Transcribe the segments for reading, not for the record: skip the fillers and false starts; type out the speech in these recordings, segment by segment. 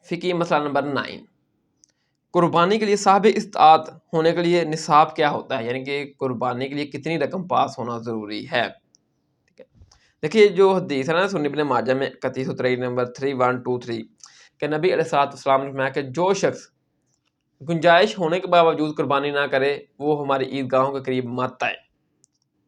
फ़िकी मसला नंबर 9, कुर्बानी के लिए साहिब इस्तात होने के लिए निसाब क्या होता है, यानी कि कुर्बानी के लिए कितनी रकम पास होना ज़रूरी है। ठीक है, देखिए जो हदीस है ना सुन्नी इब्न माजा में 31 नंबर 3123 कि नबी अलैहिस्सलाम ने फरमाया कि जो शख्स गुंजाइश होने के बावजूद कुर्बानी ना करे वो हमारी ईदगाहों के करीब मत आए।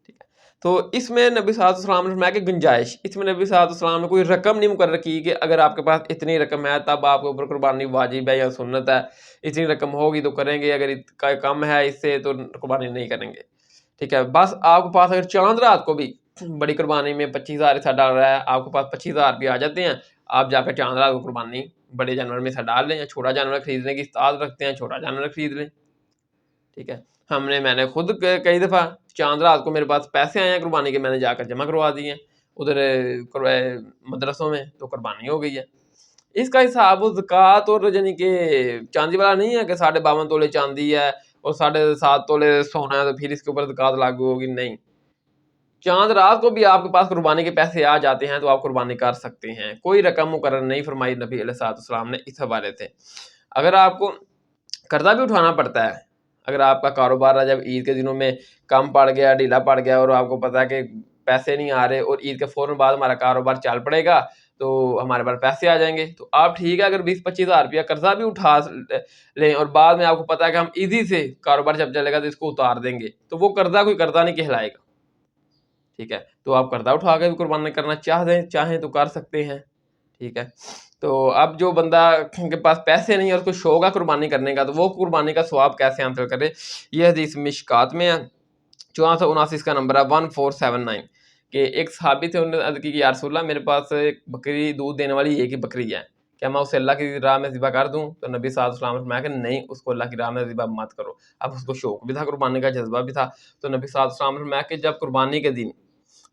ठीक है, तो इसमें नबी सल्लल्लाहु अलैहि वसल्लम ने फरमाया कि गुंजाइश, इसमें नबी सल्लल्लाहु अलैहि वसल्लम ने कोई रकम नहीं मुकर्रर की कि अगर आपके पास इतनी रकम है तब आपके ऊपर कुर्बानी वाजिब है या सुन्नत है, इतनी रकम होगी तो करेंगे, अगर कम है इससे तो कुर्बानी नहीं करेंगे। ठीक है, बस आपके पास अगर चांद रात को भी बड़ी कुर्बानी में 25,000 हिस्सा डाल रहा है, आपके पास 25,000 रुपये आ जाते हैं, आप जाकर चांद रात को कुर्बानी बड़े जानवर में हिस्सा डाल लें, या छोटा जानवर खरीदने की इस्तात रखते हैं, छोटा जानवर खरीद लें। ठीक है, मैंने खुद कई दफ़ा चांद रात को मेरे पास पैसे आए हैं कुर्बानी के, मैंने जाकर जमा करवा दिए हैं उधर मदरसों में, तो कुर्बानी हो गई है। इसका हिसाब ज़कात और यानी कि चांदी वाला नहीं है कि 52.5 तोले चांदी है और 7.5 तोले सोना है तो फिर इसके ऊपर ज़कात लागू होगी, नहीं। चांद रात को भी आपके पास कुर्बानी के पैसे आ जाते हैं तो आप कुर्बानी कर सकते हैं। कोई रकम मुकर्रर नहीं फरमाई नबी अलैहिस्सलाम ने इस हवाले से। अगर आपको कर्जा भी उठाना पड़ता है, अगर आपका कारोबार है जब ईद के दिनों में कम पड़ गया, ढीला पड़ गया और आपको पता है कि पैसे नहीं आ रहे और ईद के फ़ौरन बाद हमारा कारोबार चल पड़ेगा तो हमारे पास पैसे आ जाएँगे, तो आप ठीक है अगर 20-25 हज़ार रुपया कर्जा भी उठा लें और बाद में आपको पता है कि हम ईज़ी से कारोबार जब चलेगा तो इसको उतार देंगे, तो वो कर्जा कोई कर्जा नहीं कहलाएगा। ठीक है, तो आप कर्जा उठा के भी कुर्बानी करना चाहें तो कर सकते हैं। ठीक है, तो अब जो बंदा के पास पैसे नहीं है, उसको शौक है कुर्बानी करने का, तो वो कुर्बानी का सवाब कैसे हासिल करे? ये हदीस मिशकात में है, 1479 इसका नंबर है 1479 कि एक सहाबी थे, उन्होंने अर्ज़ की कि या रसूल अल्लाह मेरे पास एक बकरी दूध देने वाली एक ही बकरी है, क्या मैं उसे अल्लाह की राह में ज़िबा कर दूँ? तो नबी सल्लल्लाहु अलैहि वसल्लम ने फरमाया कि नहीं, उसको अल्लाह की राह में ज़िबा मत करो। अब उसको शौक भी था, कुर्बानी का जज़्बा भी था, तो नबी सल्लल्लाहु अलैहि वसल्लम ने फरमाया कि जब कुर्बानी के दिन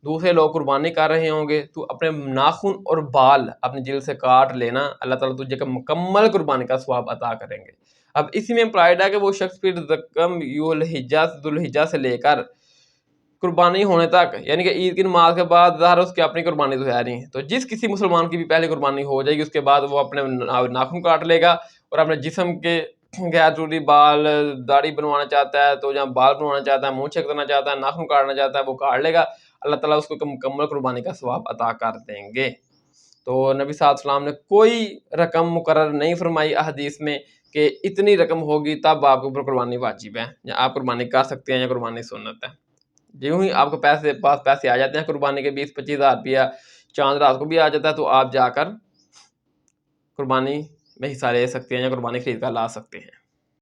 दूसरे लोग कुर्बानी कर रहे होंगे तो अपने नाखून और बाल अपनी जिल्द से काट लेना, अल्लाह ताला तुझे का मुकम्मल कुर्बानी का सवाब अता करेंगे। अब इसी में इम्प्लॉयड है कि वो शख्स फिर रकम जुल्हिज्जा से लेकर कुर्बानी होने तक, यानी कि ईद की नमाज के बाद ज़ाहिर है उसकी अपनी कुर्बानी तो है नहीं, तो जिस किसी मुसलमान की भी पहले कुर्बानी हो जाएगी उसके बाद वो अपने नाखून काट लेगा और अपने जिस्म के गैर ज़रूरी बाल, दाढ़ी बनवाना चाहता है तो, या बाल बनवाना चाहता है, मूंछें करना चाहता है, नाखून काटना चाहता है, वो काट लेगा। अल्लाह ताला उसको मुकम्मल कुर्बानी का सवाब अता कर देंगे। तो नबी सल्लल्लाहु अलैहि वसल्लम ने कोई रकम मुकर्रर नहीं फरमाई हदीस में कि इतनी रकम होगी तब आपके ऊपर कुर्बानी वाजिब है, या आप कुर्बानी कर सकते हैं या कुर्बानी सुन्नत है। यूँ ही आपके पास पैसे आ जाते हैं कुर्बानी के 20-25 हज़ार रुपया चाँद रात को भी आ जाता है, तो आप जाकर कुर्बानी में हिस्सा ले सकते हैं या कुर्बानी खरीद कर ला सकते हैं।